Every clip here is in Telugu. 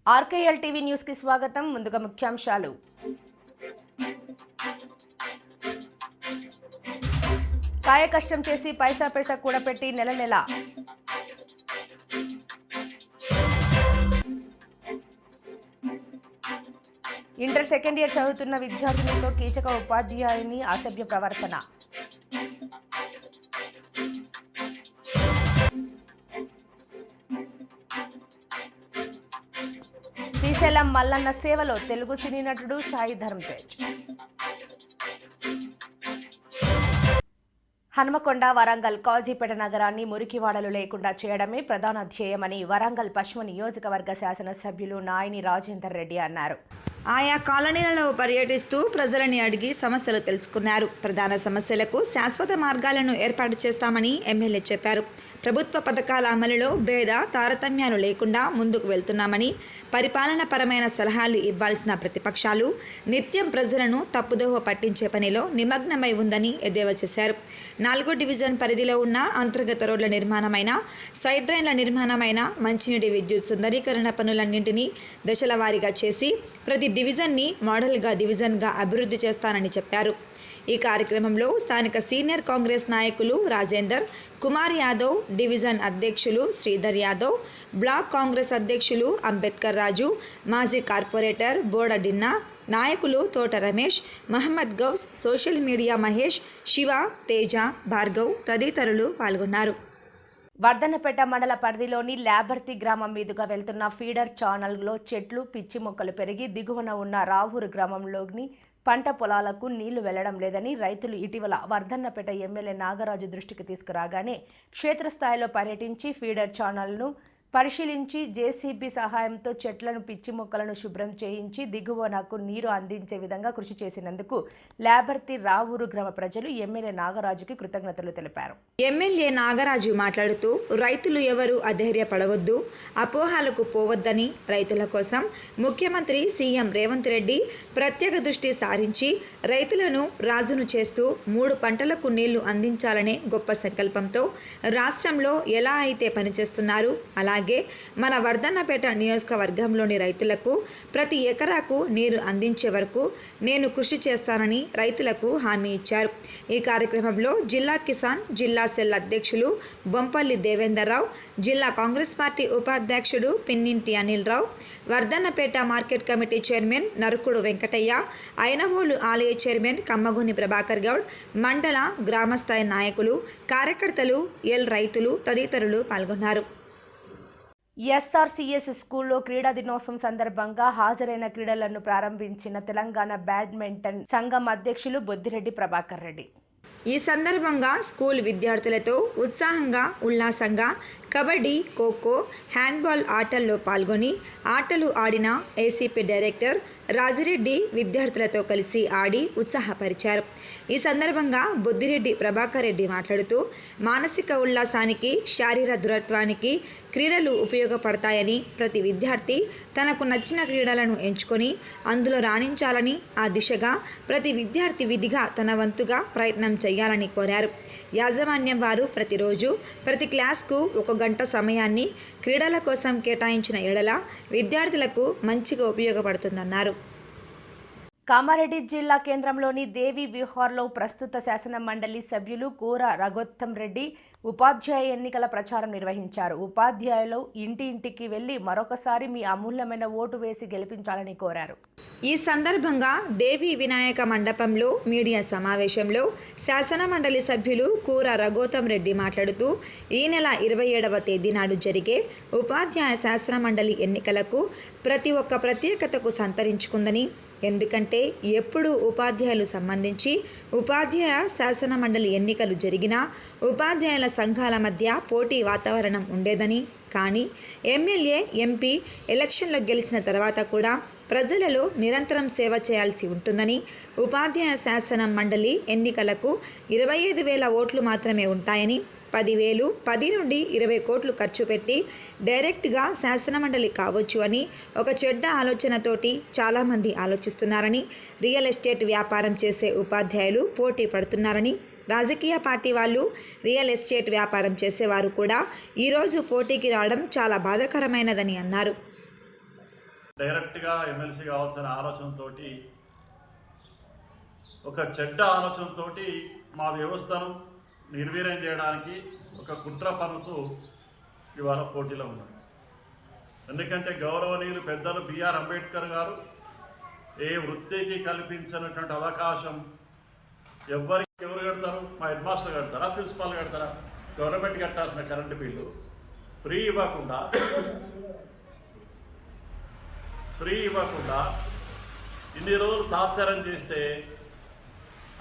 ఆర్కేఎల్ టీవీ న్యూస్ కి స్వాగతం. ముందుగా ముఖ్యాంశాలు. కాయ కష్టం చేసి పైసా పైసా కూడబెట్టి నెల నెల ఇంటర్ సెకండ్ ఇయర్ చదువుతున్న విద్యార్థులతో కీచక ఉపాధ్యాయుని అసభ్య ప్రవర్తన. శ్రీశైలం మల్లన్న సేవలో తెలుగు సినీ నటుడు సాయి ధరమ్ తేజ్. హనుమకొండ వరంగల్ కాజీపేట నగరాన్ని మురికివాడలు లేకుండా చేయడమే ప్రధాన ధ్యేయమని వరంగల్ పశ్చిమ నియోజకవర్గ శాసనసభ్యులు నాయిని రాజేందర్ రెడ్డి అన్నారు. ఆయా కాలనీలలో పర్యటిస్తూ ప్రజలని అడిగి సమస్యలు తెలుసుకున్నారు. ప్రధాన సమస్యలకు శాశ్వత మార్గాలను ఏర్పాటు చేస్తామని ఎమ్మెల్యే చెప్పారు. ప్రభుత్వ పథకాల అమలులో భేద తారతమ్యాలు లేకుండా ముందుకు వెళ్తున్నామని, పరిపాలనపరమైన సలహాలు ఇవ్వాల్సిన ప్రతిపక్షాలు నిత్యం ప్రజలను తప్పుదోవ పట్టించే పనిలో నిమగ్నమై ఉందని ఎద్దేవా చేశారు. 4వ డివిజన్ పరిధిలో ఉన్న అంతర్గత రోడ్ల నిర్మాణమైన, సైడ్ డ్రైన్ల నిర్మాణమైన, మంచినీటి విద్యుత్ సుందరీకరణ పనులన్నింటినీ దశల వారీగా చేసి ప్రతి డివిజన్ని మోడల్గా డివిజన్గా అభివృద్ధి చేస్తానని చెప్పారు. ఈ కార్యక్రమంలో స్థానిక సీనియర్ కాంగ్రెస్ నాయకులు రాజేందర్, కుమార్ యాదవ్, డివిజన్ అధ్యక్షులు శ్రీధర్ యాదవ్, బ్లాక్ కాంగ్రెస్ అధ్యక్షులు అంబేద్కర్ రాజు, మాజీ కార్పొరేటర్ బోడడిన్న, నాయకులు తోట రమేష్, మహమ్మద్ గౌస్, సోషల్ మీడియా మహేష్, శివ, తేజ, భార్గవ్ తదితరులు పాల్గొన్నారు. వర్ధన్నపేట మండల పరిధిలోని ల్యాబర్తి గ్రామం మీదుగా వెళ్తున్న ఫీడర్ ఛానల్లో చెట్లు, పిచ్చి మొక్కలు పెరిగి దిగువన ఉన్న రావూరు గ్రామంలోని పంట పొలాలకు నీళ్లు వెళ్లడం లేదని రైతులు ఇటీవల వర్ధన్నపేట ఎమ్మెల్యే నాగరాజు దృష్టికి తీసుకురాగానే క్షేత్రస్థాయిలో పర్యటించి ఫీడర్ ఛానల్ను పరిశీలించి జేసీబీ సహాయంతో చెట్లను, పిచ్చి మొక్కలను శుభ్రం చేయించి దిగువనకు నీరు అందించే విధంగా కృషి చేసినందుకు ల్యాబర్తి రావూరు గ్రామ ప్రజలు ఎమ్మెల్యే నాగరాజుకి కృతజ్ఞతలు తెలిపారు. ఎమ్మెల్యే నాగరాజు మాట్లాడుతూ రైతులు ఎవరూ అధైర్యపడవద్దు, అపోహలకు పోవద్దని, రైతుల కోసం ముఖ్యమంత్రి సీఎం రేవంత్ రెడ్డి ప్రత్యేక దృష్టి సారించి రైతులను రాజును చేస్తూ 3 పంటలకు నీళ్లు అందించాలనే గొప్ప సంకల్పంతో రాష్ట్రంలో ఎలా అయితే పనిచేస్తున్నారు అలాగే మన వర్ధన్నపేట నియోజకవర్గంలోని రైతులకు ప్రతి ఎకరాకు నీరు అందించే వరకు నేను కృషి చేస్తానని రైతులకు హామీ ఇచ్చారు. ఈ కార్యక్రమంలో జిల్లా కిసాన్, జిల్లా సెల్ అధ్యక్షులు బొంపల్లి దేవేందర్రావు, జిల్లా కాంగ్రెస్ పార్టీ ఉపాధ్యక్షుడు పిన్నింటి అనిల్ రావు, వర్ధన్నపేట మార్కెట్ కమిటీ చైర్మన్ నరుకుడు వెంకటయ్య, ఐనవోలు ఆలయ చైర్మన్ కమ్మగోని ప్రభాకర్ గౌడ్, మండల గ్రామస్థాయి నాయకులు, కార్యకర్తలు, రైతులు తదితరులు పాల్గొన్నారు. ఎస్ఆర్సీఎస్ స్కూల్లో క్రీడా దినోత్సవం సందర్భంగా హాజరైన క్రీడలను ప్రారంభించిన తెలంగాణ బ్యాడ్మింటన్ సంఘం అధ్యక్షులు బొద్దిరెడ్డి ప్రభాకర్ రెడ్డి. ఈ సందర్భంగా స్కూల్ విద్యార్థులతో ఉత్సాహంగా, ఉల్లాసంగా కబడ్డీ, ఖోఖో, హ్యాండ్బాల్ ఆటల్లో పాల్గొని ఆటలు ఆడిన ఏసీపీ డైరెక్టర్ రాజిరెడ్డి విద్యార్థులతో కలిసి ఆడి ఉత్సాహపరిచారు. ఈ సందర్భంగా బొద్దిరెడ్డి ప్రభాకర్ రెడ్డి మాట్లాడుతూ మానసిక ఉల్లాసానికి, శారీర దృఢత్వానికి క్రీడలు ఉపయోగపడతాయని, ప్రతి విద్యార్థి తనకు నచ్చిన క్రీడలను ఎంచుకొని అందులో రాణించాలని, ఆ దిశగా ప్రతి విద్యార్థి విధిగా తన వంతుగా ప్రయత్నం చేయాలని కోరారు. యాజమాన్యం వారు ప్రతిరోజు ప్రతి క్లాస్కు 1 గంట సమయాన్ని క్రీడల కోసం కేటాయించిన ఎడల విద్యార్థులకు మంచిగా ఉపయోగపడుతుందన్నారు. కామారెడ్డి జిల్లా కేంద్రంలోని దేవి విహార్లో ప్రస్తుత శాసన మండలి సభ్యులు కూర రఘోత్తమ్ రెడ్డి ఉపాధ్యాయ ఎన్నికల ప్రచారం నిర్వహించారు. ఉపాధ్యాయులు ఇంటింటికి వెళ్లి మరొకసారి మీ అమూల్యమైన ఓటు వేసి గెలిపించాలని కోరారు. ఈ సందర్భంగా దేవి వినాయక మండపంలో మీడియా సమావేశంలో శాసన మండలి సభ్యులు కూర రఘోత్తమ్ రెడ్డి మాట్లాడుతూ ఈ నెల 27వ తేదీ నాడు జరిగే ఉపాధ్యాయ శాసన మండలి ఎన్నికలకు ప్రతి ఒక్క ప్రత్యేకతకు సంతరించుకుందని, ఎందుకంటే ఎప్పుడు ఉపాధ్యాయులు సంబంధించి ఉపాధ్యాయ శాసన మండలి ఎన్నికలు జరిగినా ఉపాధ్యాయుల సంఘాల మధ్య పోటీ వాతావరణం ఉండేదని, కానీ ఎమ్మెల్యే, ఎంపీ ఎలక్షన్లో గెలిచిన తర్వాత కూడా ప్రజలలో నిరంతరం సేవ చేయాల్సి ఉంటుందని, ఉపాధ్యాయ శాసన మండలి ఎన్నికలకు 25,000 ఓట్లు మాత్రమే ఉంటాయని, 10,000, 10 నుండి 20 కోట్లు ఖర్చు పెట్టి డైరెక్ట్గా శాసనమండలి కావచ్చు అని ఒక చెడ్డ ఆలోచనతోటి చాలామంది ఆలోచిస్తున్నారని, రియల్ ఎస్టేట్ వ్యాపారం చేసే ఉపాధ్యాయులు పోటీ పడుతున్నారని, రాజకీయ పార్టీ వాళ్ళు, రియల్ ఎస్టేట్ వ్యాపారం చేసేవారు కూడా ఈరోజు పోటీకి రావడం చాలా బాధాకరమైనదని అన్నారు. డైరెక్ట్గా ఎమ్మెల్సీ కావాల్సిన ఆలోచనతోటి, ఒక చెడ్డ ఆలోచనతోటి మా వ్యవస్థను నిర్వీర్యం చేయడానికి ఒక కుట్ర పన్నుతూ ఇవాళ పోటీలో ఉన్నారు. ఎందుకంటే గౌరవనీయులు పెద్దలు బిఆర్ అంబేద్కర్ గారు ఏ వృత్తికి కల్పించినటువంటి అవకాశం ఎవరు కడతారు? మా హెడ్ మాస్టర్ కడతారా, ప్రిన్సిపాల్ కడతారా? గవర్నమెంట్ కట్టాల్సిన కరెంటు బిల్లు ఫ్రీ ఇవ్వకుండా ఇన్ని రోజులు తాత్సారం చేస్తే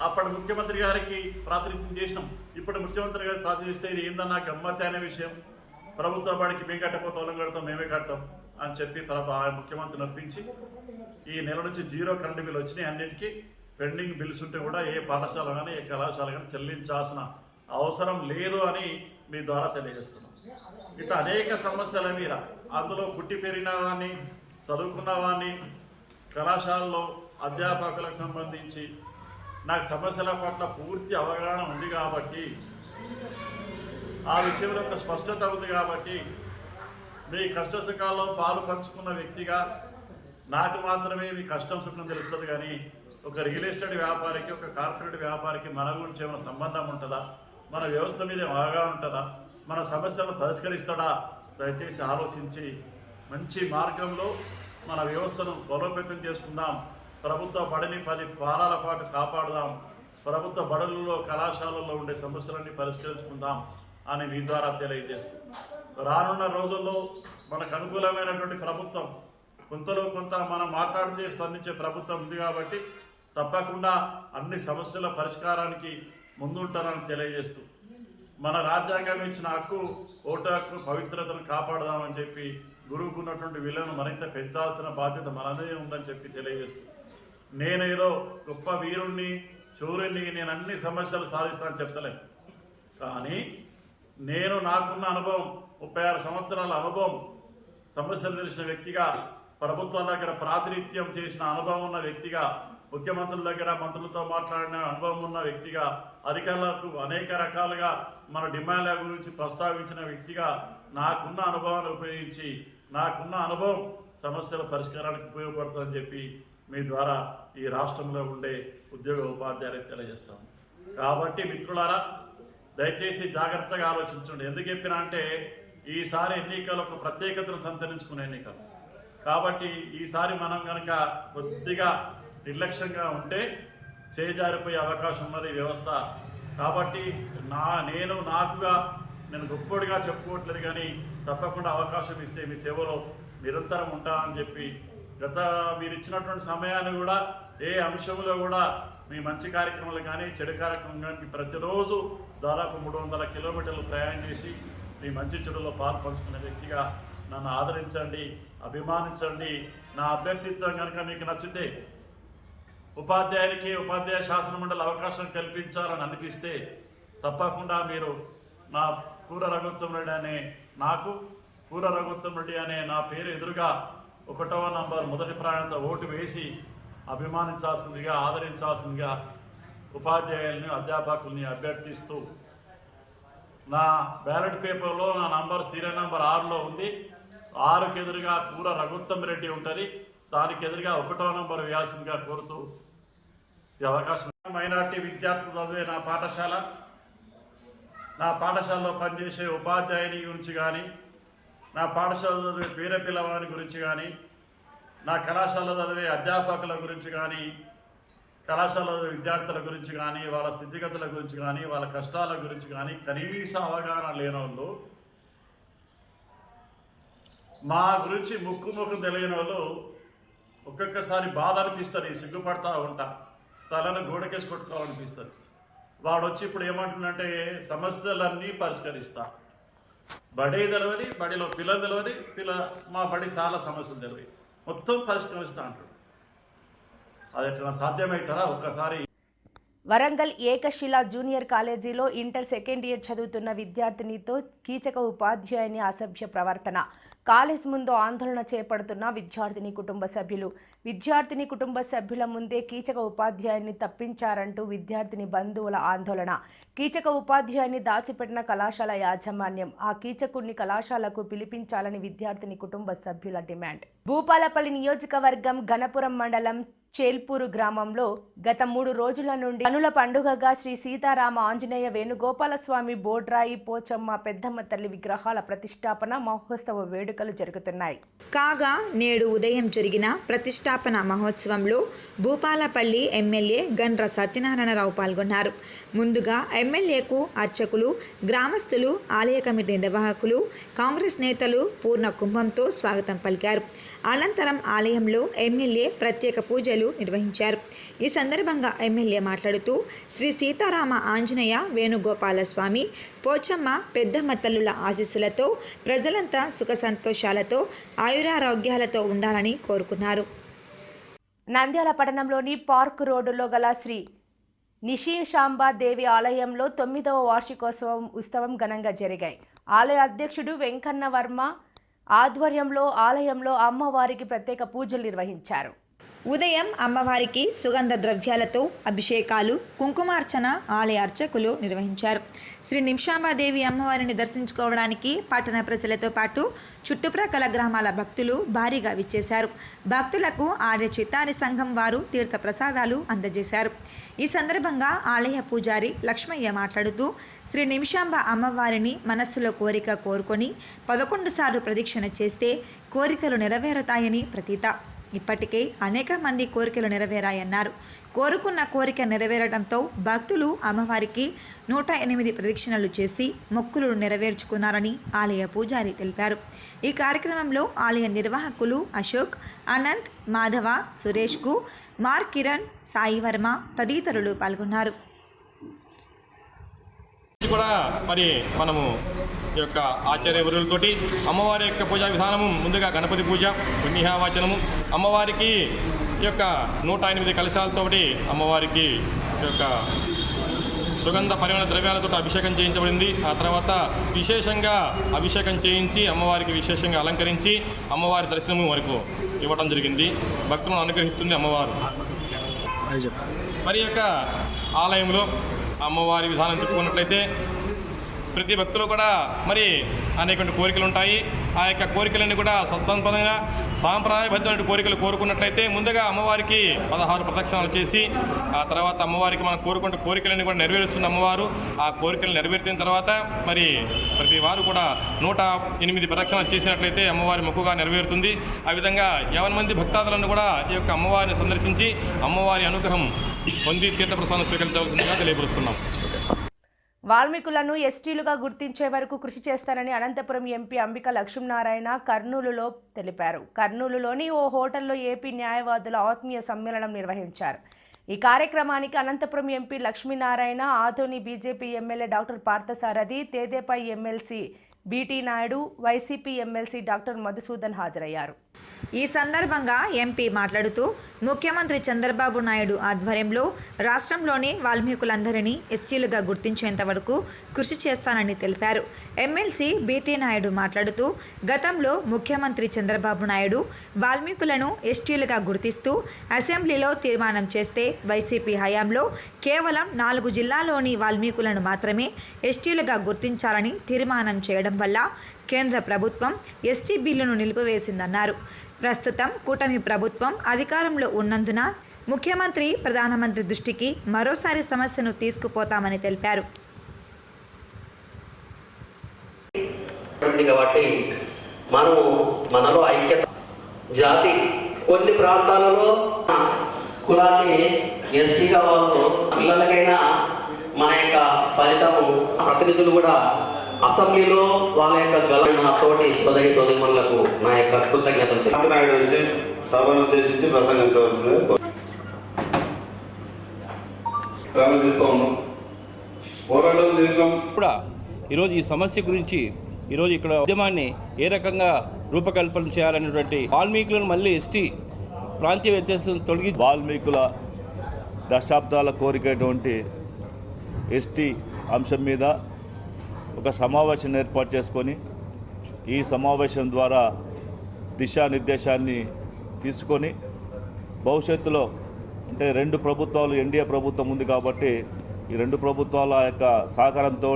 అప్పటి ముఖ్యమంత్రి గారికి ప్రాతినిధ్యం చేసినాం. ఇప్పుడు ముఖ్యమంత్రి గారికి ప్రాతినిధ్యం చేస్తే ఇది ఏందన్నా గమ్మత్తు అనే విషయం, ప్రభుత్వ బడికి మేము కట్టకపోతే వాళ్ళం కడతాం, మేమే కడతాం అని చెప్పి ముఖ్యమంత్రిని ఒప్పించి ఈ నెల నుంచి 0 కరెంటు బిల్లు వచ్చినాయి. అన్నింటికీ పెండింగ్ బిల్స్ ఉంటే కూడా ఏ పాఠశాల కానీ ఏ కళాశాల కానీ చెల్లించాల్సిన అవసరం లేదు అని మీ ద్వారా తెలియజేస్తున్నాం. ఇట్లా అనేక సమస్యల మీద, అందులో పుట్టి పెరిగిన వాడిని, చదువుకున్న వాడిని, కళాశాలలో అధ్యాపకులకు సంబంధించి నాకు సమస్యల పట్ల పూర్తి అవగాహన ఉంది కాబట్టి, ఆ విషయంలో ఒక స్పష్టత ఉంది కాబట్టి, మీ కష్ట సుఖాల్లో పాలు పంచుకున్న వ్యక్తిగా నాకు మాత్రమే మీ కష్టం సుఖం తెలుస్తుంది. కానీ ఒక రియల్ ఎస్టేట్ వ్యాపారికి, ఒక కార్పొరేట్ వ్యాపారికి మన గురించి ఏమైనా సంబంధం ఉంటుందా? మన వ్యవస్థ మీద అవగాహన ఉంటుందా? మన సమస్యలను పరిష్కరిస్తాడా? దయచేసి ఆలోచించి మంచి మార్గంలో మన వ్యవస్థను బలోపేతం చేసుకుందాం. ప్రభుత్వ బడిని 10 వారాల పాటు కాపాడుదాం. ప్రభుత్వ బడులలో, కళాశాలల్లో ఉండే సమస్యలన్నీ పరిష్కరించుకుందాం అని మీ ద్వారా తెలియజేస్తూ, రానున్న రోజుల్లో మనకు అనుకూలమైనటువంటి ప్రభుత్వం, కొంతలో కొంత మనం మాట్లాడితే స్పందించే ప్రభుత్వం ఉంది కాబట్టి తప్పకుండా అన్ని సమస్యల పరిష్కారానికి ముందుంటారని తెలియజేస్తూ, మన రాజ్యాంగం ఇచ్చిన హక్కు, ఓటు హక్కు పవిత్రతను కాపాడదామని చెప్పి, గురువుకున్నటువంటి విలువను మరింత పెంచాల్సిన బాధ్యత మనదే ఉందని చెప్పి తెలియజేస్తూ, నేనేదో గొప్ప వీరుణ్ణి, శూరుణ్ణి, నేను అన్ని సమస్యలు సాధిస్తానని చెప్తలేను. కానీ నేను నాకున్న అనుభవం, 36 సంవత్సరాల అనుభవం, సమస్యలు తెలిసిన వ్యక్తిగా, ప్రభుత్వాల దగ్గర ప్రాతినిధ్యం చేసిన అనుభవం ఉన్న వ్యక్తిగా, ముఖ్యమంత్రుల దగ్గర మంత్రులతో మాట్లాడిన అనుభవం ఉన్న వ్యక్తిగా, అధికారులకు అనేక రకాలుగా మన డిమాండ్ల గురించి ప్రస్తావించిన వ్యక్తిగా, నాకున్న అనుభవాన్ని ఉపయోగించి, నాకున్న అనుభవం సమస్యల పరిష్కారానికి ఉపయోగపడుతుందని చెప్పి మీ ద్వారా ఈ రాష్ట్రంలో ఉండే ఉద్యోగ ఉపాధ్యాయులకు తెలియజేస్తాము. కాబట్టి మిత్రులారా, దయచేసి జాగ్రత్తగా ఆలోచించండి. ఎందుకు చెప్పినా అంటే ఈసారి ఎన్నికలు ఒక ప్రత్యేకతను సంతరించుకునే ఎన్నికలు కాబట్టి ఈసారి మనం కనుక కొద్దిగా నిర్లక్ష్యంగా ఉంటే చేజారిపోయే అవకాశం ఉన్నది వ్యవస్థ. కాబట్టి నేను గొప్పడిగా చెప్పుకోవట్లేదు, కానీ తప్పకుండా అవకాశం ఇస్తే మీ సేవలో నిరంతరం ఉంటానని చెప్పి, మీరు ఇచ్చినటువంటి సమయాన్ని కూడా ఏ అంశంలో కూడా మీ మంచి కార్యక్రమాలు కానీ చెడు కార్యక్రమం కానీ ప్రతిరోజు దాదాపు 300 కిలోమీటర్లు ప్రయాణం చేసి మీ మంచి చెడులో పాలు పంచుకునే వ్యక్తిగా నన్ను ఆదరించండి, అభిమానించండి. నా అభ్యర్థిత్వం కనుక మీకు నచ్చితే, ఉపాధ్యాయ శాసన మండలి అవకాశం కల్పించాలని అనిపిస్తే తప్పకుండా మీరు నా కూర రఘుత్తం రెడ్డి అనే నా పేరు ఎదురుగా 1వ నంబర్ మొదటి ప్రాయంతో ఓటు వేసి అభిమానించాల్సిందిగా, ఆదరించాల్సిందిగా ఉపాధ్యాయుల్ని, అధ్యాపకుల్ని అభ్యర్థిస్తూ, నా బ్యాలెట్ పేపర్లో నా నంబర్ సీరియల్ నంబర్ 6లో ఉంది. 6కి ఎదురుగా కూర రఘుత్తం రెడ్డి ఉంటుంది, దానికి ఎదురుగా 1వ నంబర్ వేయాల్సిందిగా కోరుతూ ఈ అవకాశం. మైనార్టీ విద్యార్థులు చదివే నా పాఠశాలలో పనిచేసే ఉపాధ్యాయుని గురించి కానీ, నా పాఠశాలలో చదివే పేద పిల్లవాని గురించి కానీ, నా కళాశాలలో చదివే అధ్యాపకుల గురించి కానీ, కళాశాలలో విద్యార్థుల గురించి కానీ, వాళ్ళ స్థితిగతుల గురించి కానీ, వాళ్ళ కష్టాల గురించి కానీ కనీస అవగాహన లేని వాళ్ళు, మా గురించి ముక్కు తెలియని వాళ్ళు ఒక్కొక్కసారి బాధ అనిపిస్తుంది, సిగ్గుపడతా ఉంటా, తలను గోడకేసి కొట్టుకోవాలనిపిస్తుంది. వాడు వచ్చి ఇప్పుడు ఏమంటున్నంటే సమస్యలన్నీ పరిష్కరిస్తా, బడే తెలియదు, బడిలో పిల్లలు తెలియదు, మా బడి చాలా సమస్యలు తెలియదు, మొత్తం పరిష్కరిస్తా అంటాడు. అది ఎట్లా సాధ్యమవుతుందా? ఒక్కసారి. వరంగల్ ఏకశిల జూనియర్ కాలేజీలో ఇంటర్ సెకండ్ ఇయర్ చదువుతున్న విద్యార్థినితో కీచక ఉపాధ్యాయుని అసభ్య ప్రవర్తన. కాలేజ్ ముందు ఆందోళన చేపడుతున్న విద్యార్థిని కుటుంబ సభ్యుల ముందే కీచక ఉపాధ్యాయుని తప్పించారంటూ విద్యార్థిని బంధువుల ఆందోళన. కీచక ఉపాధ్యాయుని దాచిపెట్టిన కళాశాల యాజమాన్యం ఆ కీచకుడిని కళాశాలకు పిలిపించాలని విద్యార్థిని కుటుంబ సభ్యుల డిమాండ్. భూపాలపల్లి నియోజకవర్గం గణపురం మండలం చేల్పూరు గ్రామంలో గత 3 రోజుల నుండి కనుల పండుగగా శ్రీ సీతారామ ఆంజనేయ వేణుగోపాలస్వామి బోడ్రాయి పోచమ్మ పెద్దమ్మ తల్లి విగ్రహాల ప్రతిష్టాపన మహోత్సవ వేడుకలు జరుగుతున్నాయి. కాగా నేడు ఉదయం జరిగిన ప్రతిష్టాపన మహోత్సవంలో భూపాలపల్లి ఎమ్మెల్యే గండ్ర సత్యనారాయణరావు పాల్గొన్నారు. ముందుగా ఎమ్మెల్యేకు అర్చకులు, గ్రామస్తులు, ఆలయ కమిటీ నిర్వాహకులు, కాంగ్రెస్ నేతలు పూర్ణ కుంభంతో స్వాగతం పలికారు. అనంతరం ఆలయంలో ఎమ్మెల్యే ప్రత్యేక పూజలు నిర్వహించారు. ఈ సందర్భంగా ఎమ్మెల్యే మాట్లాడుతూ శ్రీ సీతారామ ఆంజనేయ వేణుగోపాలస్వామి పోచమ్మ పెద్దమ్మ తల్లుల ఆశీస్సులతో ప్రజలంతా సుఖ సంతోషాలతో ఆయురారోగ్యాలతో ఉండాలని కోరుకున్నారు. నంద్యాల పట్టణంలోని పార్క్ రోడ్డులో గల శ్రీ నిశిశాంబాదేవి ఆలయంలో 9వ వార్షికోత్సవం ఘనంగా జరిగాయి. ఆలయ అధ్యక్షుడు వెంకన్న వర్మ ఆధ్వర్యంలో ఆలయంలో అమ్మవారికి ప్రత్యేక పూజలు నిర్వహించారు. ఉదయం అమ్మవారికి సుగంధ ద్రవ్యాలతో అభిషేకాలు, కుంకుమార్చన ఆలయ అర్చకులు నిర్వహించారు. శ్రీ నిమిషాంబాదేవి అమ్మవారిని దర్శించుకోవడానికి పట్టణ ప్రజలతో పాటు చుట్టుప్రక్కల గ్రామాల భక్తులు భారీగా విచ్చేశారు. భక్తులకు ఆర్య చిత్తారి సంఘం వారు తీర్థ ప్రసాదాలు అందజేశారు. ఈ సందర్భంగా ఆలయ పూజారి లక్ష్మయ్య మాట్లాడుతూ శ్రీ నిమిషాంబ అమ్మవారిని మనస్సులో కోరిక కోరుకొని 11 సార్లు ప్రదక్షిణ చేస్తే కోరికలు నెరవేరుతాయని ప్రతీత. ఇప్పటికే అనేక మంది కోరికలు నెరవేరాయన్నారు. కోరుకున్న కోరిక నెరవేరడంతో భక్తులు అమ్మవారికి 108 ప్రదక్షిణలు చేసి మొక్కులు నెరవేర్చుకున్నారని ఆలయ పూజారి తెలిపారు. ఈ కార్యక్రమంలో ఆలయ నిర్వాహకులు అశోక్, అనంత్, మాధవ, సురేష్కు, మార్ కిరణ్, సాయి వర్మ తదితరులు పాల్గొన్నారు. కూడా మరి మనము ఈ యొక్క ఆచార్యవరులతోటి అమ్మవారి యొక్క పూజా విధానము ముందుగా గణపతి పూజ, పుణ్యవాచనము, అమ్మవారికి ఈ యొక్క 108 కలశాలతోటి అమ్మవారికి ఈ యొక్క సుగంధ పరిమళ ద్రవ్యాలతో అభిషేకం చేయించబడింది. ఆ తర్వాత విశేషంగా అభిషేకం చేయించి అమ్మవారికి విశేషంగా అలంకరించి అమ్మవారి దర్శనము వరకు ఇవ్వడం జరిగింది. భక్తులను అనుగ్రహిస్తుంది అమ్మవారు. మరి యొక్క ఆలయంలో అమ్మవారి విధానం చెప్పుకున్నట్లయితే ప్రతి భక్తులు కూడా మరి అనేక కోరికలు ఉంటాయి. ఆ యొక్క కోరికలన్నీ కూడా సత్సంపదంగా సాంప్రదాయబద్ధమైన కోరికలు కోరుకున్నట్లయితే ముందుగా అమ్మవారికి 16 ప్రదక్షిణాలు చేసి ఆ తర్వాత అమ్మవారికి మనం కోరుకుంటే కోరికలన్నీ కూడా నెరవేరుస్తుంది అమ్మవారు. ఆ కోరికలు నెరవేర్చిన తర్వాత మరి ప్రతి వారు కూడా 108 ప్రదక్షిణాలు చేసినట్లయితే అమ్మవారి మొక్కుగా నెరవేరుతుంది. ఆ విధంగా 50 మంది భక్తాదులను కూడా ఈ యొక్క అమ్మవారిని సందర్శించి అమ్మవారి అనుగ్రహం పొంది తీర్థప్రసాదం స్వీకరించవలసిందిగా తెలియపరుస్తున్నాం. వాల్మీకులను ఎస్టీలుగా గుర్తించే వరకు కృషి చేస్తారని అనంతపురం ఎంపీ అంబిక లక్ష్మీనారాయణ కర్నూలులో తెలిపారు. కర్నూలులోని ఓ హోటల్లో ఏపీ న్యాయవాదుల ఆత్మీయ సమ్మేళనం నిర్వహించారు. ఈ కార్యక్రమానికి Anantapuram MP Lakshminarayana, Adoni BJP MLA doctor Parthasarathi, తేదేపై MLC BT Naidu, YCP MLC doctor Madhusudan హాజరయ్యారు. ఈ సందర్భంగా ఎంపీ మాట్లాడుతూ ముఖ్యమంత్రి చంద్రబాబు నాయుడు ఆధ్వర్యంలో రాష్ట్రంలోని వాల్మీకులందరినీ ఎస్టీలుగా గుర్తించేంత వరకు కృషి చేస్తానని తెలిపారు. ఎమ్మెల్సీ బీటీ నాయుడు మాట్లాడుతూ గతంలో ముఖ్యమంత్రి చంద్రబాబు నాయుడు వాల్మీకులను ఎస్టీలుగా గుర్తిస్తూ అసెంబ్లీలో తీర్మానం చేస్తే వైసీపీ హయాంలో కేవలం 4 జిల్లాల్లోని వాల్మీకులను మాత్రమే ఎస్టీలుగా గుర్తించాలని తీర్మానం చేయడం వల్ల కేంద్ర ప్రభుత్వం ఎస్టీ బిల్లును నిలిపివేసిందన్నారు. ప్రస్తుతం కూటమి ప్రభుత్వం అధికారంలో ఉన్నందున ముఖ్యమంత్రి, ప్రధానమంత్రి దృష్టికి మరోసారి సమస్యను తీసుకుపోతామని తెలిపారు. కాబట్టి మనలో ఐక్యత, జాతి కొన్ని ప్రాంతాలలో కులాన్ని ఎస్టీగా వాళ్ళు పిల్లలకైనా మన యొక్క ఫలితము ప్రతినిధులు కూడా అసెంబ్లీలో వాళ్ళ యొక్క గలన తోటి సోదరులకు నా యొక్క కృతజ్ఞతలు నాయుడు వచ్చి సభను ఉద్దేశించి ప్రసంగించవలసింది పోరాటం చేసాం కూడా. ఈరోజు ఈ సమస్య గురించి ఈరోజు ఇక్కడ ఉద్యమాన్ని ఏ రకంగా రూపకల్పన చేయాలనేటువంటి వాల్మీకులను మళ్ళీ ఎస్టీ ప్రాంతీయ వ్యత్యాసం తొలగి వాల్మీకుల దశాబ్దాల కోరికటువంటి ఎస్టీ అంశం మీద ఒక సమావేశం ఏర్పాటు చేసుకొని ఈ సమావేశం ద్వారా దిశానిర్దేశాన్ని తీసుకొని భవిష్యత్తులో అంటే రెండు ప్రభుత్వాలు ఎన్డీఏ ప్రభుత్వం ఉంది కాబట్టి ఈ రెండు ప్రభుత్వాల యొక్క సహకారంతో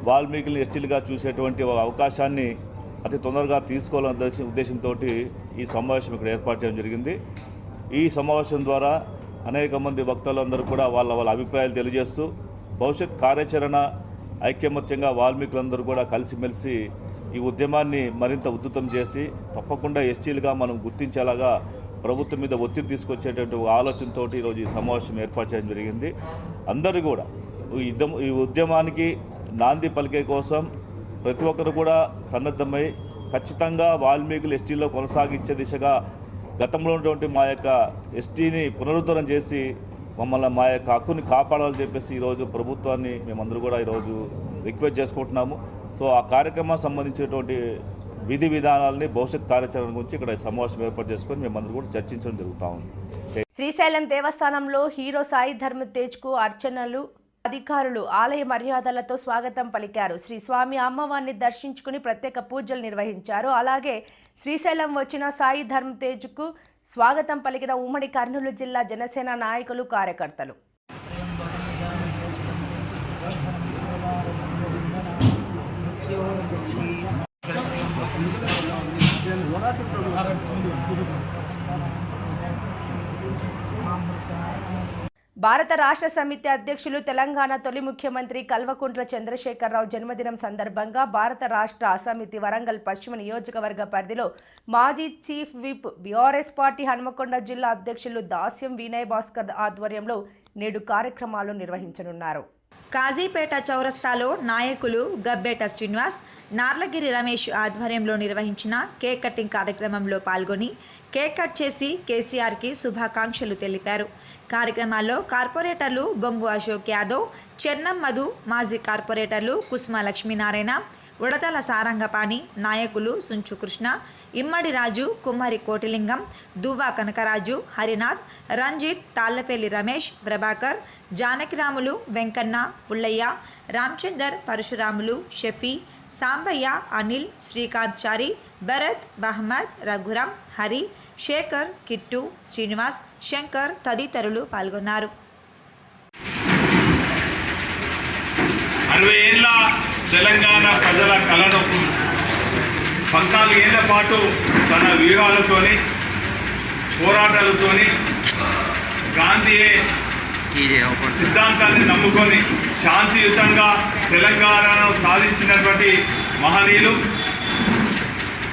వాల్మీకిని ఎస్టీలుగా చూసేటువంటి అవకాశాన్ని అతి తొందరగా తీసుకోవాలనే ఉద్దేశంతో ఈ సమావేశం ఇక్కడ ఏర్పాటు చేయడం జరిగింది. ఈ సమావేశం ద్వారా అనేక మంది వక్తలందరూ కూడా వాళ్ళ అభిప్రాయాలు తెలియజేస్తూ భవిష్యత్ కార్యాచరణ ఐక్యమత్యంగా వాల్మీకులందరూ కూడా కలిసిమెలిసి ఈ ఉద్యమాన్ని మరింత ఉధృతం చేసి తప్పకుండా ఎస్టీలుగా మనం గుర్తించేలాగా ప్రభుత్వం మీద ఒత్తిడి తీసుకొచ్చేటువంటి ఆలోచనతో ఈరోజు ఈ సమావేశం ఏర్పాటు చేయడం జరిగింది. అందరూ కూడా ఈ ఉద్యమానికి నాంది పలికే కోసం ప్రతి ఒక్కరు కూడా సన్నద్ధమై ఖచ్చితంగా వాల్మీకులు ఎస్టీలో కొనసాగించే దిశగా గతంలో ఉన్నటువంటి మా యొక్క ఎస్టీని పునరుద్ధరణ చేసి మమ్మల్ని మా యొక్క హక్కుని కాపాడాలని చెప్పేసి ఈరోజు ప్రభుత్వాన్ని మేమందరూ కూడా ఈరోజు రిక్వెస్ట్ చేసుకుంటున్నాము. సో ఆ కార్యక్రమానికి సంబంధించినటువంటి విధి విధానాలని భవిష్యత్ కార్యాచరణ గురించి ఇక్కడ సమావేశం ఏర్పాటు చేసుకొని మేమందరూ కూడా చర్చించడం జరుగుతూ ఉంది. శ్రీశైలం దేవస్థానంలో హీరో సాయి ధర్మ తేజ్కు అర్చనలు అధికారులు ఆలయ మర్యాదలతో స్వాగతం పలికారు. శ్రీ స్వామి అమ్మవారిని దర్శించుకుని ప్రత్యేక పూజలు నిర్వహించారు. అలాగే శ్రీశైలం వచ్చిన సాయి ధర్మ తేజ్కు స్వాగతం పలికిన ఉమ్మడి కర్నూలు జిల్లా జనసేన నాయకులు కార్యకర్తలు. భారత రాష్ట్ర సమితి అధ్యక్షులు తెలంగాణ తొలి ముఖ్యమంత్రి కల్వకుంట్ల చంద్రశేఖరరావు జన్మదినం సందర్భంగా భారత రాష్ట్ర సమితి వరంగల్ పశ్చిమ నియోజకవర్గ పరిధిలో మాజీ chief whip BRS party Hanamkonda జిల్లా అధ్యక్షులు దాస్యం వినయ్ భాస్కర్ ఆధ్వర్యంలో నేడు కార్యక్రమాలు నిర్వహించనున్నారు. కాజీపేట చౌరస్తాలో నాయకులు గబ్బేట శ్రీనివాస్, నార్లగిరి రమేష్ ఆధ్వర్యంలో నిర్వహించిన కేక్ కటింగ్ కార్యక్రమంలో పాల్గొని కేక్ కట్ చేసి కేసీఆర్కి శుభాకాంక్షలు తెలిపారు. కార్యక్రమాల్లో కార్పొరేటర్లు బొంగు అశోక్ యాదవ్, చెన్నం మధు, మాజీ కార్పొరేటర్లు కుసుమ లక్ష్మీనారాయణ, ఉడతల సారంగపాణి, నాయకులు సుంచు కృష్ణ, ఇమ్మడి రాజు, కుమ్మరి కోటిలింగం, దువ్వా కనకరాజు, హరినాథ్, రంజిత్, తాళ్లపల్లి రమేష్, ప్రభాకర్, జానకిరాములు, వెంకన్న, పుల్లయ్య, రామచందర్, పరశురాములు, షఫీ, సాంబయ్య, అనిల్, శ్రీకాంత్ చారి, భరత్, మహమ్మద్, రఘురాం, హరి, శేఖర్, కిట్టు, శ్రీనివాస్, శంకర్ తదితరులు పాల్గొన్నారు. 60 ఏళ్ళ తెలంగాణ ప్రజల కళను 14 ఏళ్ల పాటు తన వ్యూహాలతోని పోరాటాలతోని గాంధీయే సిద్ధాంతాన్ని నమ్ముకొని శాంతియుతంగా తెలంగాణను సాధించినటువంటి మహనీయులు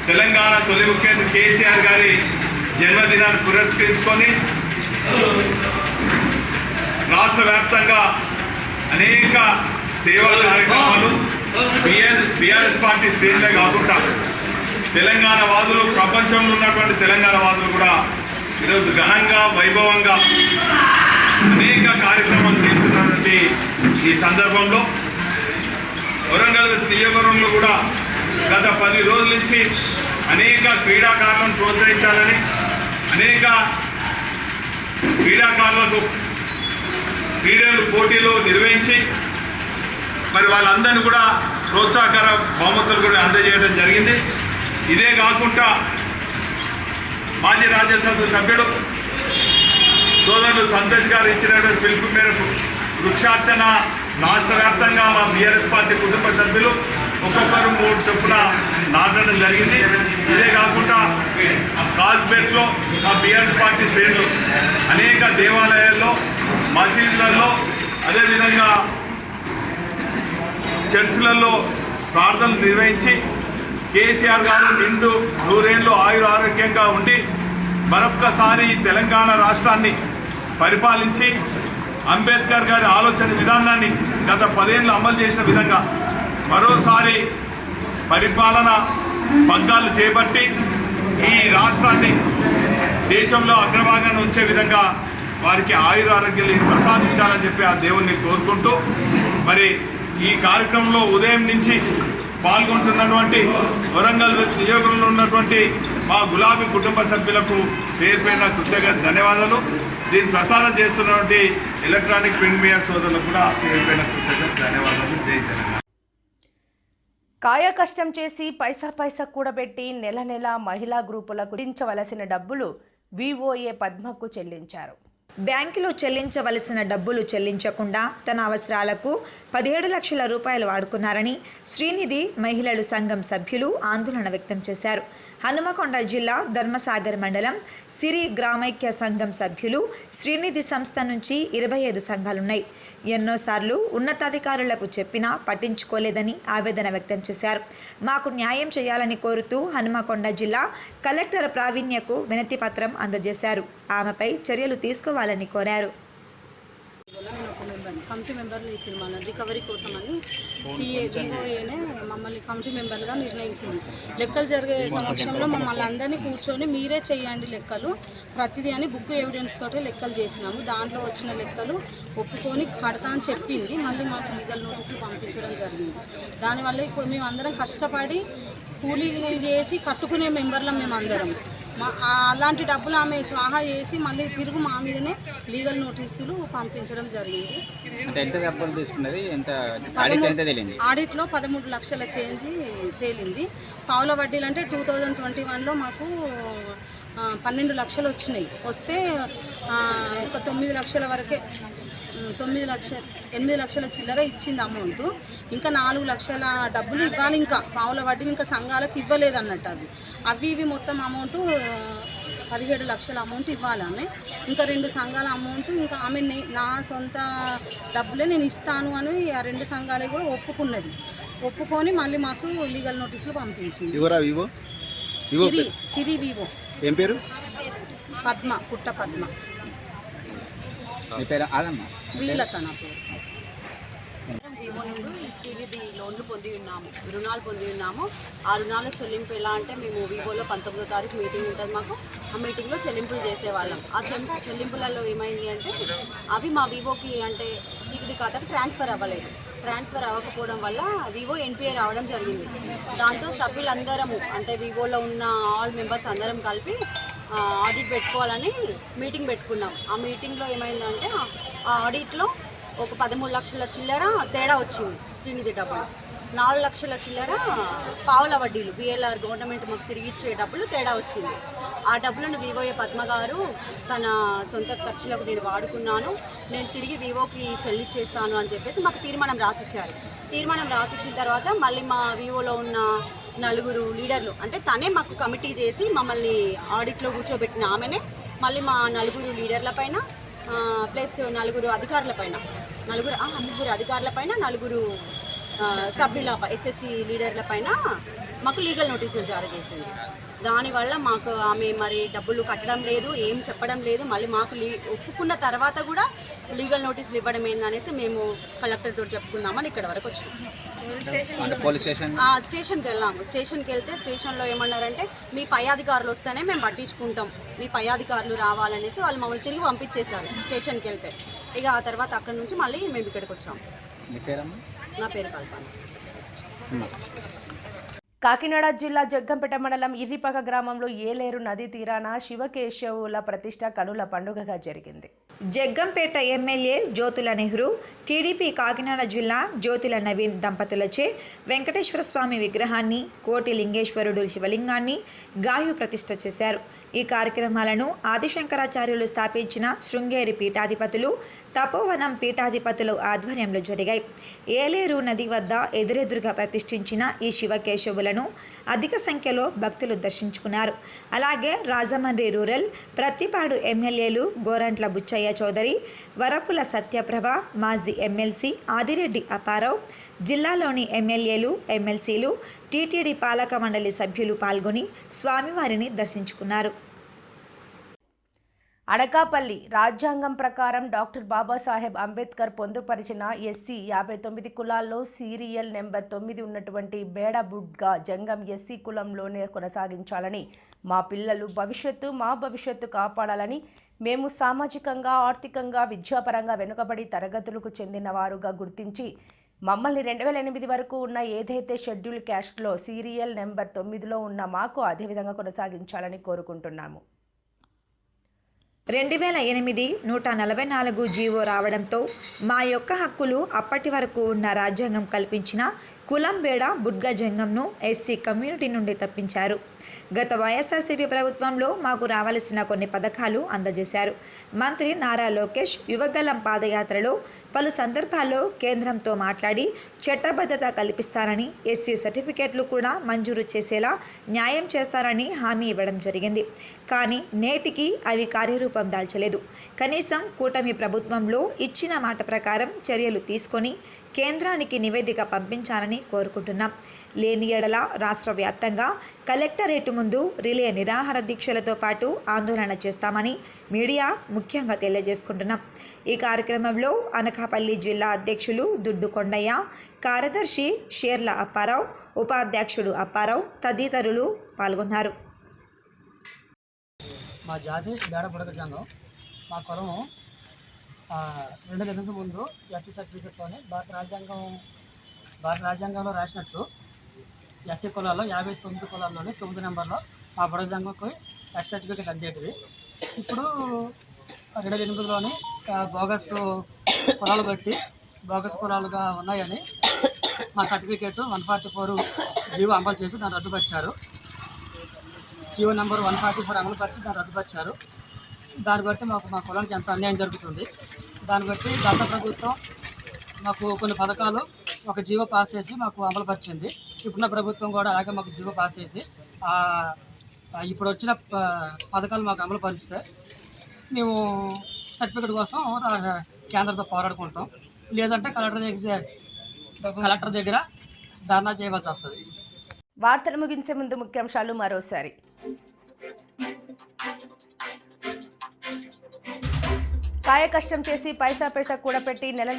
తెలంగాణ తొలి ముఖ్యమంత్రి కేసీఆర్ గారి జన్మదినాన్ని పురస్కరించుకొని రాష్ట్ర వ్యాప్తంగా అనేక సేవా కార్యక్రమాలు బీఆర్ఎస్ పార్టీ శ్రేణులే కాకుండా తెలంగాణ వాదులు ప్రపంచంలో ఉన్నటువంటి తెలంగాణ వాదులు కూడా ఈరోజు ఘనంగా వైభవంగా అనేక కార్యక్రమాలు చేస్తున్నటువంటి ఈ సందర్భంలో వరంగల్ నియోజకవర్గంలో కూడా గత 10 రోజుల నుంచి అనేక క్రీడాకారులను ప్రోత్సహించాలని అనేక క్రీడాకారులకు క్రీడలు పోటీలు నిర్వహించి మరి వాళ్ళందరినీ కూడా ప్రోత్సాహకర బహుమతులు కూడా అందజేయడం జరిగింది. ఇదే కాకుండా మాజీ రాజ్యసభ సభ్యుడు సోదరులు సంతోష్ గారు ఇచ్చినటువంటి పిలుపు మేరకు వృక్షార్చన రాష్ట్ర వ్యాప్తంగా మా బీఆర్ఎస్ పార్టీ కుటుంబ సభ్యులు ఒక్కొక్కరు 3 చొప్పున నాటడం జరిగింది. ఇదే కాకుండా కాజ్పేట్లో మా బీఆర్ఎస్ పార్టీ శ్రేణులు అనేక దేవాలయాల్లో మసీదులలో అదేవిధంగా చర్చిలలో ప్రార్థనలు నిర్వహించి కేసీఆర్ గారు నిండు 100 ఏళ్ళు ఆరోగ్యంగా ఉండి మరొక్కసారి తెలంగాణ రాష్ట్రాన్ని పరిపాలించి అంబేద్కర్ గారి ఆలోచన విధానాన్ని గత 10 ఏళ్ళు అమలు చేసిన విధంగా మరోసారి పరిపాలన పగ్గాలు చేపట్టి ఈ రాష్ట్రాన్ని దేశంలో అగ్రభాగాన్ని ఉంచే విధంగా వారికి ఆరోగ్యాలు ప్రసాదించాలని చెప్పి ఆ దేవుణ్ణి కోరుకుంటూ మరి ఈ కార్యక్రమంలో ఉదయం నుంచి పాల్గొంటున్నటువంటి వరంగల్ నియోజకవర్గంలో ఉన్నటువంటి మా గులాబీ కుటుంబ సభ్యులకు పేరుపైన కృతజ్ఞత ధన్యవాదాలు. దీన్ని ప్రసారం చేస్తున్నటువంటి ఎలక్ట్రానిక్ ప్రింట్ మీడియా సోదరులకు కూడా పేరుపైన కృతజ్ఞత ధన్యవాదాలు. జై తెలంగాణ. కాయకష్టం చేసి పైసా కూడబెట్టి నెల నెల మహిళా గ్రూపులకు చెల్లించవలసిన డబ్బులు వివోఏ పద్మకు చెల్లించారు. బ్యాంకులో చెల్లించవలసిన డబ్బులు చెల్లించకుండా తన అవసరాలకు 17 లక్షల రూపాయలు వాడుకున్నారని శ్రీనిధి మహిళలు సంఘం సభ్యులు ఆందోళన వ్యక్తం చేశారు. హనుమకొండ జిల్లా ధర్మసాగర్ మండలం సిరి గ్రామైక్య సంఘం సభ్యులు శ్రీనిధి సంస్థ నుంచి 25 సంఘాలున్నాయి. ఎన్నోసార్లు ఉన్నతాధికారులకు చెప్పినా పట్టించుకోలేదని ఆవేదన వ్యక్తం చేశారు. మాకు న్యాయం చేయాలని కోరుతూ హనుమకొండ జిల్లా కలెక్టర్ ప్రావీణ్యకు వినతి పత్రం అందజేశారు. ఆమెపై చర్యలు తీసుకోవాలని కోరారు. కమిటీ మెంబర్లు ఈ సినిమాలో రికవరీ కోసం అని వివోఏనే మమ్మల్ని కమిటీ మెంబర్గా నిర్ణయించింది. లెక్కలు జరిగే సమక్షంలో మమ్మల్ని అందరినీ కూర్చొని మీరే చేయండి లెక్కలు ప్రతిదీ అని బుక్ ఎవిడెన్స్ తోటే లెక్కలు చేసినాము. దాంట్లో వచ్చిన లెక్కలు ఒప్పుకొని కడతా అని చెప్పింది. మళ్ళీ మాకు లీగల్ నోటీసులు పంపించడం జరిగింది. దానివల్ల ఇప్పుడు మేము అందరం కష్టపడి కూలీ చేసి కట్టుకునే మెంబర్లం మేమందరం. అలాంటి డబ్బులు ఆమె స్వాహా చేసి మళ్ళీ తిరుగు మా మీదనే లీగల్ నోటీసులు పంపించడం జరిగింది. ఆడిట్లో 13 లక్షల చేంజ్ తేలింది. పావుల వడ్డీలు అంటే 2021లో మాకు 12 లక్షలు వచ్చినాయి. వస్తే ఒక 9 లక్షల వరకే 8 లక్షల చిల్లర ఇచ్చింది అమౌంట్. ఇంకా 4 లక్షల డబ్బులు ఇవ్వాలి. ఇంకా పావుల వడ్డీలు ఇంకా సంఘాలకు ఇవ్వలేదు అన్నట్టు అవి మొత్తం అమౌంట్ 17 లక్షల అమౌంట్ ఇవ్వాలి ఆమె. ఇంకా 2 సంఘాల అమౌంట్ ఇంకా ఆమె నా సొంత డబ్బులే నేను ఇస్తాను అని ఆ 2 సంఘాలు కూడా ఒప్పుకొని మళ్ళీ మాకు లీగల్ నోటీసులు పంపించింది. సిరి వివో ఏం పేరు? పద్మ, పుట్ట పద్మ. శ్రీలత నా పేరు. వివో నుండి శ్రీనిధి లోన్లు రుణాలు పొంది ఉన్నాము. ఆ రుణాల చెల్లింపు ఎలా అంటే మేము వివోలో 19వ తారీఖు మీటింగ్ ఉంటుంది మాకు. ఆ మీటింగ్లో చెల్లింపులు చేసేవాళ్ళం. ఆ చెల్లింపులలో ఏమైంది అంటే అవి మా వివోకి అంటే శ్రీనిధి ఖాతాకి ట్రాన్స్ఫర్ అవ్వలేదు. ట్రాన్స్ఫర్ అవ్వకపోవడం వల్ల వివో ఎన్పిఐ రావడం జరిగింది. దాంతో సభ్యులందరము అంటే వివోలో ఉన్న ఆల్ మెంబర్స్ అందరం కలిపి ఆడిట్ పెట్టుకోవాలని మీటింగ్ పెట్టుకున్నాం. ఆ మీటింగ్లో ఏమైందంటే ఆ ఆడిట్లో ఒక 13 లక్షల చిల్లర తేడా వచ్చింది. శ్రీనిధి డబ్బులు 4 లక్షల చిల్లర పావుల వడ్డీలు బిఎల్ఆర్ గవర్నమెంట్ మాకు తిరిగి ఇచ్చే డబ్బులు తేడా వచ్చింది. ఆ డబ్బులను వివోఏ పద్మ గారు తన సొంత ఖర్చులకు నేను వాడుకున్నాను, నేను తిరిగి వివోకి చెల్లించేస్తాను అని చెప్పేసి మాకు తీర్మానం రాసిచ్చారు. తీర్మానం రాసిచ్చిన తర్వాత మళ్ళీ మా వివోలో ఉన్న 4 లీడర్లు అంటే తనే మాకు కమిటీ చేసి మమ్మల్ని ఆడిట్లో కూర్చోబెట్టిన ఆమెనే మళ్ళీ మా 4 లీడర్ల పైన ప్లస్ 4 అధికారులపైన 3 అధికారులపైన 4 సభ్యుల ఎస్హెచ్ లీడర్ల పైన మాకు లీగల్ నోటీసులు జారీ చేసింది. దానివల్ల మాకు ఆమె మరి డబ్బులు కట్టడం లేదు, ఏం చెప్పడం లేదు. మళ్ళీ మాకు ఒప్పుకున్న తర్వాత కూడా లీగల్ నోటీసులు ఇవ్వడం ఏందనేసి మేము కలెక్టర్ తోటి చెప్పుకుందామని ఇక్కడ వరకు వచ్చినాం. స్టేషన్కి వెళ్ళాము. స్టేషన్కి వెళ్తే స్టేషన్లో ఏమన్నారంటే మీ పై అధికారులు వస్తేనే మేము పట్టించుకుంటాం, మీ పై అధికారులు రావాలనేసి వాళ్ళు మమ్మల్ని తిరిగి పంపించేశారు స్టేషన్కి వెళ్తే. ఇక ఆ తర్వాత అక్కడి నుంచి మళ్ళీ మేము ఇక్కడికి వచ్చాం. నా పేరు కల్పన. కాకినాడ జిల్లా జగ్గంపేట మండలం ఇర్రిపక గ్రామంలో ఏలేరు నదీ తీరాన శివకేశవుల ప్రతిష్ట కనుల పండుగగా జరిగింది. జగ్గంపేట ఎమ్మెల్యే జ్యోతుల నెహ్రూ, టీడీపీ కాకినాడ జిల్లా జ్యోతుల నవీన్ దంపతులచే వెంకటేశ్వర స్వామి విగ్రహాన్ని, కోటి లింగేశ్వరుడు శివలింగాన్ని గాయు ప్రతిష్ఠ చేశారు. ఈ కార్యక్రమాలను ఆదిశంకరాచార్యులు స్థాపించిన శృంగేరి పీఠాధిపతులు, తపోవనం పీఠాధిపతులు ఆధ్వర్యంలో జరిగాయి. ఏలేరు నది వద్ద ఎదురెదురుగా ప్రతిష్ఠించిన ఈ శివకేశవులను అధిక సంఖ్యలో భక్తులు దర్శించుకున్నారు. అలాగే రాజమండ్రి రూరల్, ప్రత్తిపాడు ఎమ్మెల్యేలు గోరంట్ల బుచ్చయ్య చౌదరి, వరపుల సత్యప్రభ, మాజీ ఎమ్మెల్సీ ఆదిరెడ్డి అప్పారావు, జిల్లాలోని ఎమ్మెల్యేలు, ఎమ్మెల్సీలు, టీటీడీ పాలక మండలి సభ్యులు పాల్గొని స్వామివారిని దర్శించుకున్నారు. అడకాపల్లి రాజ్యాంగం ప్రకారం డాక్టర్ బాబాసాహెబ్ అంబేద్కర్ పొందుపరిచిన ఎస్సీ 59 కులాల్లో సీరియల్ నెంబర్ 9 ఉన్నటువంటి బేడబుడ్గా జంగం ఎస్సీ కులంలోనే కొనసాగించాలని, మా పిల్లలు మా భవిష్యత్తు కాపాడాలని, మేము సామాజికంగా, ఆర్థికంగా, విద్యాపరంగా వెనుకబడి తరగతులకు చెందిన వారుగా గుర్తించి మమ్మల్ని 2008 వరకు ఉన్న ఏదైతే షెడ్యూల్ క్యాస్ట్లో సీరియల్ నెంబర్ 9లో ఉన్న మాకు అదేవిధంగా కొనసాగించాలని కోరుకుంటున్నాము. 2008 144 జీవో రావడంతో మా యొక్క హక్కులు అప్పటి వరకు ఉన్న రాజ్యాంగం కల్పించిన కులంబేడ బుడ్గ జంగంను ఎస్సీ కమ్యూనిటీ నుండి తప్పించారు. గత వైఎస్ఆర్సీపీ ప్రభుత్వంలో మాకు రావాల్సిన కొన్ని పథకాలు అందజేశారు. మంత్రి నారా లోకేష్ యువగలం పాదయాత్రలో పలు సందర్భాల్లో కేంద్రంతో మాట్లాడి చట్టబద్ధత కల్పిస్తారని, ఎస్సీ సర్టిఫికేట్లు కూడా మంజూరు చేసేలా న్యాయం చేస్తారని హామీ ఇవ్వడం జరిగింది. కానీ నేటికి అవి కార్యరూపం దాల్చలేదు. కనీసం కూటమి ప్రభుత్వంలో ఇచ్చిన మాట ప్రకారం చర్యలు తీసుకొని కేంద్రానికి నివేదిక పంపించాలని కోరుకుంటున్నాం. లేని ఎడల రాష్ట్ర వ్యాప్తంగా కలెక్టరేట్ ముందు రిలే నిరాహార దీక్షలతో పాటు ఆందోళన చేస్తామని మీడియా ముఖ్యంగా తెలియజేసుకుంటున్నాం. ఈ కార్యక్రమంలో అనకాపల్లి జిల్లా అధ్యక్షులు దుడ్డు కొండయ్య, కార్యదర్శి షేర్ల అప్పారావు, ఉపాధ్యక్షుడు అప్పారావు తదితరులు పాల్గొన్నారు. మా జాతి బేడ బుడగ సంఘం, మా కులం 2008 ముందు ఎస్సీ సర్టిఫికెట్లోనే భారత రాజ్యాంగంలో రాసినట్లు ఎస్సీ కులాల్లో 59 కులాల్లోనే 9 నెంబర్లో మా బుడగ సంఘంకి ఎస్సీ సర్టిఫికెట్ అందేటివి. ఇప్పుడు 2008లోని బోగస్ కులాలు బట్టి బోగస్ కులాలుగా ఉన్నాయని మా సర్టిఫికేట్ 144 జీవో అమలు చేసి దాన్ని రద్దుపరిచారు. జీవో నెంబర్ 144 అమలు పరిచి దాన్ని రద్దుపరిచారు. దాన్ని బట్టి మా కులానికి ఎంత అన్యాయం జరుగుతుంది. దాన్ని బట్టి గత ప్రభుత్వం మాకు కొన్ని పథకాలు ఒక జీవో పాస్ చేసి మాకు అమలుపరిచింది. ఇప్పుడున్న ప్రభుత్వం కూడా అలాగే మాకు జీవో పాస్ చేసి ఇప్పుడు వచ్చిన పథకాలు మాకు అమలు పరిస్తే మేము సర్టిఫికెట్ కోసం కేంద్రంతో పోరాడుకుంటాం. లేదంటే కలెక్టర్ దగ్గర ధర్నా చేయవలసి వస్తుంది. వార్తలు ముగించే ముందు ముఖ్యాంశాలు మరోసారి. కాయ కష్టం చేసి పైసా కూడపెట్టి నెల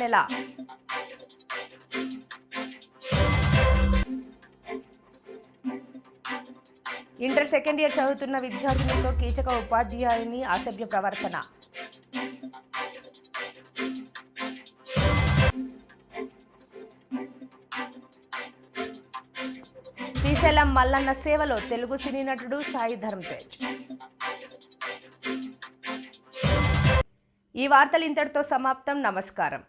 ఇంటర్ సెకండ్ ఇయర్ చదువుతున్న విద్యార్థులతో కీచక ఉపాధ్యాయుని అసభ్య ప్రవర్తన. శ్రీశైలం మల్లన్న సేవలో తెలుగు సినీ నటుడు సాయి ధరమ్ తేజ్. ఈ వార్తలు ఇంతటితో సమాప్తం. నమస్కారం.